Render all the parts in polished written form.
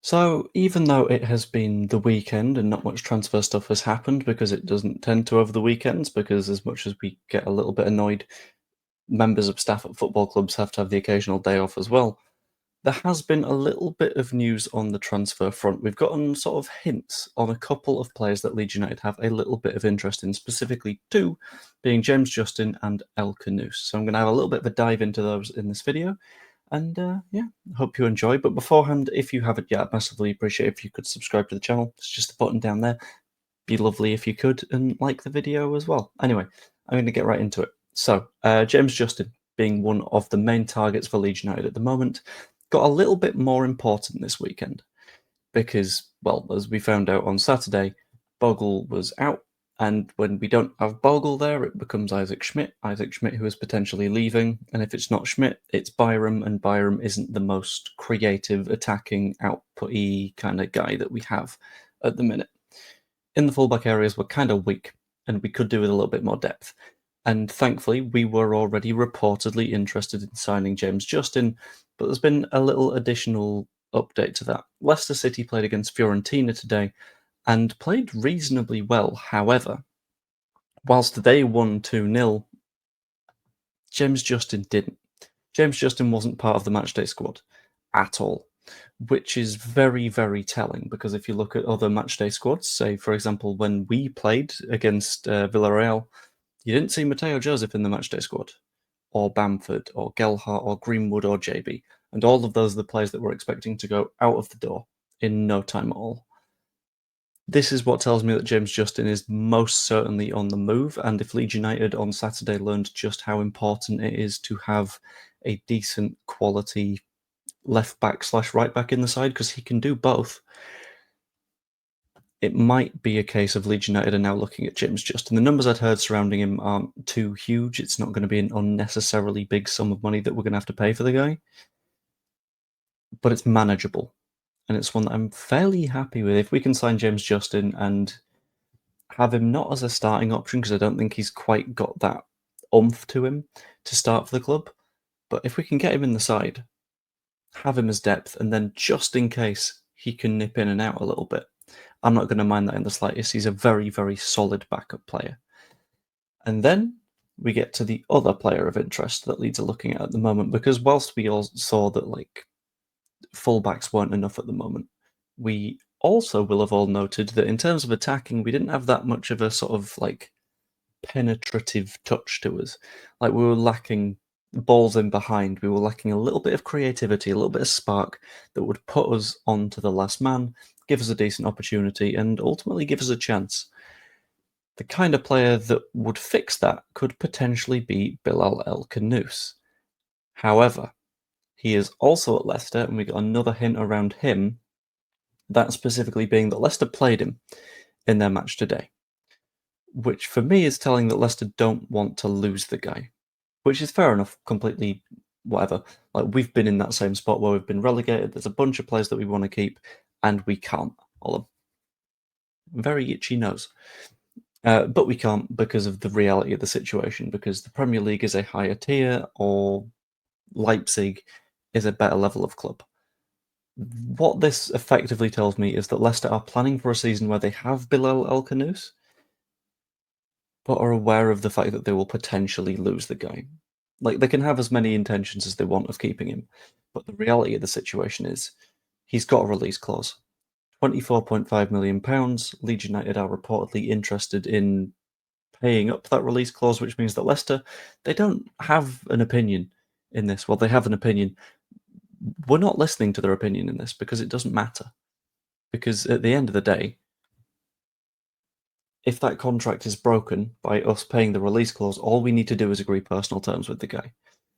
So, even though it has been the weekend and not much transfer stuff has happened because it doesn't tend to over the weekends, because as much as we get a little bit annoyed, members of staff at football clubs have to have the occasional day off as well. There has been a little bit of news on the transfer front. We've gotten sort of hints on a couple of players that Leeds United have a little bit of interest in, specifically two, being James Justin and El Khannouss. So I'm going to have a little bit of a dive into those in this video. And yeah, hope you enjoy. But beforehand, if you haven't yet, I'd massively appreciate if you could subscribe to the channel. It's just the button down there. Be lovely if you could, and like the video as well. Anyway, I'm going to get right into it. So, James Justin, being one of the main targets for Leeds United at the moment, got a little bit more important this weekend because, well, as we found out on Saturday, Bogle was out. And when we don't have Bogle there, it becomes Isaac Schmidt. Isaac Schmidt, who is potentially leaving. And if it's not Schmidt, it's Byram. And Byram isn't the most creative, attacking, output-y kind of guy that we have at the minute. In the fullback areas, we're kind of weak, and we could do with a little bit more depth. And thankfully, we were already reportedly interested in signing James Justin, but there's been a little additional update to that. Leicester City played against Fiorentina today, and played reasonably well. However, whilst they won 2-0, James Justin didn't. James Justin wasn't part of the matchday squad at all, which is very, very telling because if you look at other matchday squads, say, for example, when we played against Villarreal, you didn't see Mateo Joseph in the matchday squad, or Bamford, or Gelhardt, or Greenwood, or JB, and all of those are the players that we're expecting to go out of the door in no time at all. This is what tells me that James Justin is most certainly on the move, and if Leeds United on Saturday learned just how important it is to have a decent quality left back / right back in the side, because he can do both, it might be a case of Leeds United are now looking at James Justin. The numbers I'd heard surrounding him aren't too huge. It's not going to be an unnecessarily big sum of money that we're going to have to pay for the guy, but it's manageable. And it's one that I'm fairly happy with. If we can sign James Justin and have him not as a starting option, because I don't think he's quite got that oomph to him to start for the club, but if we can get him in the side, have him as depth, and then just in case he can nip in and out a little bit, I'm not going to mind that in the slightest. He's a very, very solid backup player. And then we get to the other player of interest that Leeds are looking at the moment, because whilst we all saw that like fullbacks weren't enough at the moment, we also will have all noted that in terms of attacking, we didn't have that much of a sort of like penetrative touch to us. Like we were lacking balls in behind, we were lacking a little bit of creativity, a little bit of spark that would put us onto the last man, give us a decent opportunity, and ultimately give us a chance. The kind of player that would fix that could potentially be Bilal El Khannouss. However, he is also at Leicester, and we got another hint around him, that specifically being that Leicester played him in their match today, which for me is telling that Leicester don't want to lose the guy, which is fair enough, completely whatever. Like, we've been in that same spot where we've been relegated. There's a bunch of players that we want to keep, and we can't. All of very itchy nose. But we can't because of the reality of the situation, because the Premier League is a higher tier, or Leipzig is a better level of club. What this effectively tells me is that Leicester are planning for a season where they have Bilal El Khannouss, but are aware of the fact that they will potentially lose the guy. Like, they can have as many intentions as they want of keeping him, but the reality of the situation is he's got a release clause. £24.5 million. Leeds United are reportedly interested in paying up that release clause, which means that Leicester, they don't have an opinion in this. Well, they have an opinion. We're not listening to their opinion in this because it doesn't matter. Because at the end of the day, if that contract is broken by us paying the release clause, all we need to do is agree personal terms with the guy.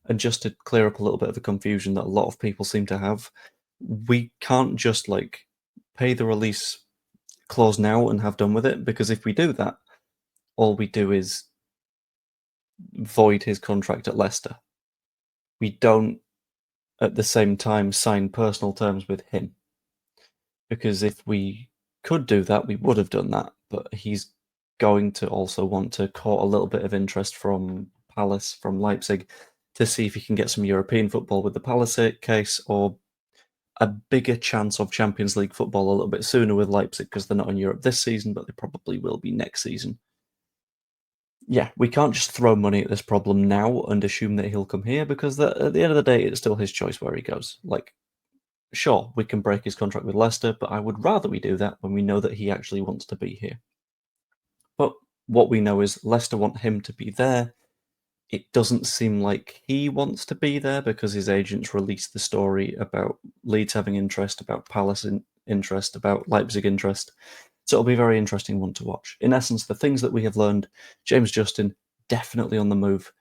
And just to clear up a little bit of the confusion that a lot of people seem to have, we can't just like pay the release clause now and have done with it, because if we do that, all we do is void his contract at Leicester. We don't at the same time sign personal terms with him, because if we could do that, we would have done that, but he's going to also want to court a little bit of interest from Palace, from Leipzig, to see if he can get some European football with the Palace case, or a bigger chance of Champions League football a little bit sooner with Leipzig because they're not in Europe this season, but they probably will be next season. Yeah, we can't just throw money at this problem now and assume that he'll come here because at the end of the day, it's still his choice where he goes. Like, sure, we can break his contract with Leicester, but I would rather we do that when we know that he actually wants to be here. But what we know is Leicester want him to be there. It doesn't seem like he wants to be there because his agents released the story about Leeds having interest, about Palace interest, about Leipzig interest. So it'll be a very interesting one to watch. In essence, the things that we have learned, James Justin definitely on the move.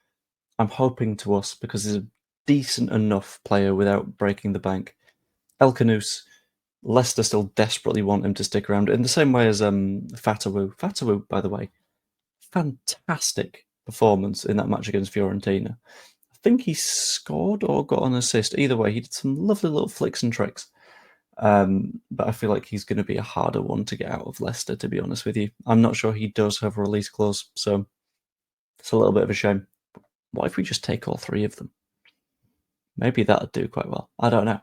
I'm hoping to us because he's a decent enough player without breaking the bank. El Khannouss, Leicester still desperately want him to stick around in the same way as Fatawu. Fatawu, by the way, fantastic performance in that match against Fiorentina. I think he scored or got an assist. Either way, he did some lovely little flicks and tricks. But I feel like he's going to be a harder one to get out of Leicester, to be honest with you. I'm not sure he does have a release clause, so it's a little bit of a shame. What if we just take all three of them? Maybe that'd do quite well. I don't know.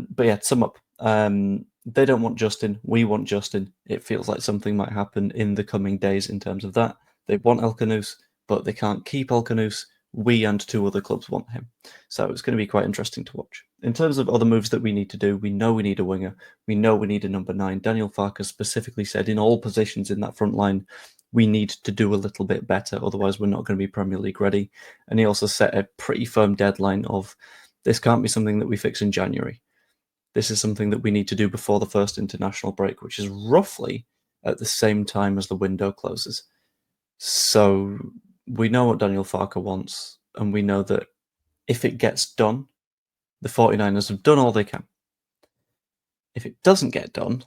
But yeah, to sum up, they don't want Justin. We want Justin. It feels like something might happen in the coming days in terms of that. They want El Khannouss, but they can't keep El Khannouss. We and two other clubs want him. So it's going to be quite interesting to watch. In terms of other moves that we need to do, we know we need a winger. We know we need a number 9. Daniel Farke specifically said in all positions in that front line, we need to do a little bit better. Otherwise, we're not going to be Premier League ready. And he also set a pretty firm deadline of this can't be something that we fix in January. This is something that we need to do before the first international break, which is roughly at the same time as the window closes. So we know what Daniel Farke wants, and we know that if it gets done, the 49ers have done all they can. If it doesn't get done,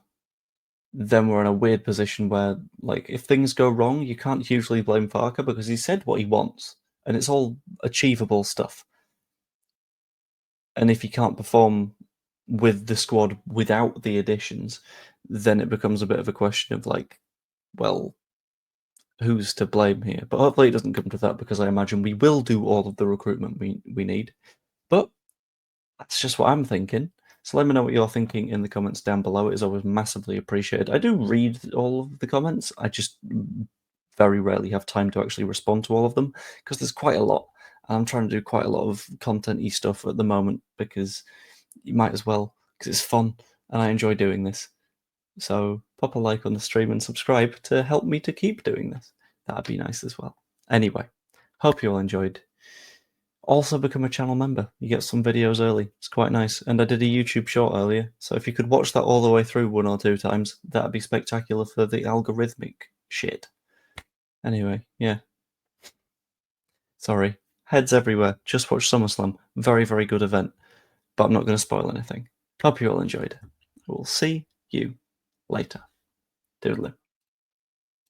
then we're in a weird position where, like, if things go wrong, you can't hugely blame Farke because he said what he wants, and it's all achievable stuff. And if he can't perform with the squad without the additions, then it becomes a bit of a question of like, well, who's to blame here? But hopefully it doesn't come to that because I imagine we will do all of the recruitment we need. But that's just what I'm thinking. So let me know what you're thinking in the comments down below. It is always massively appreciated. I do read all of the comments. I just very rarely have time to actually respond to all of them because there's quite a lot. I'm trying to do quite a lot of content-y stuff at the moment because you might as well because it's fun and I enjoy doing this. So pop a like on the stream and subscribe to help me to keep doing this. That'd be nice as well. Anyway, hope you all enjoyed. Also become a channel member. You get some videos early. It's quite nice. And I did a YouTube short earlier, so if you could watch that all the way through 1 or 2 times, that'd be spectacular for the algorithmic shit. Anyway, yeah. Sorry. Heads everywhere. Just watch SummerSlam. Very, very good event. But I'm not going to spoil anything. Hope you all enjoyed. We'll see you later. Doodle.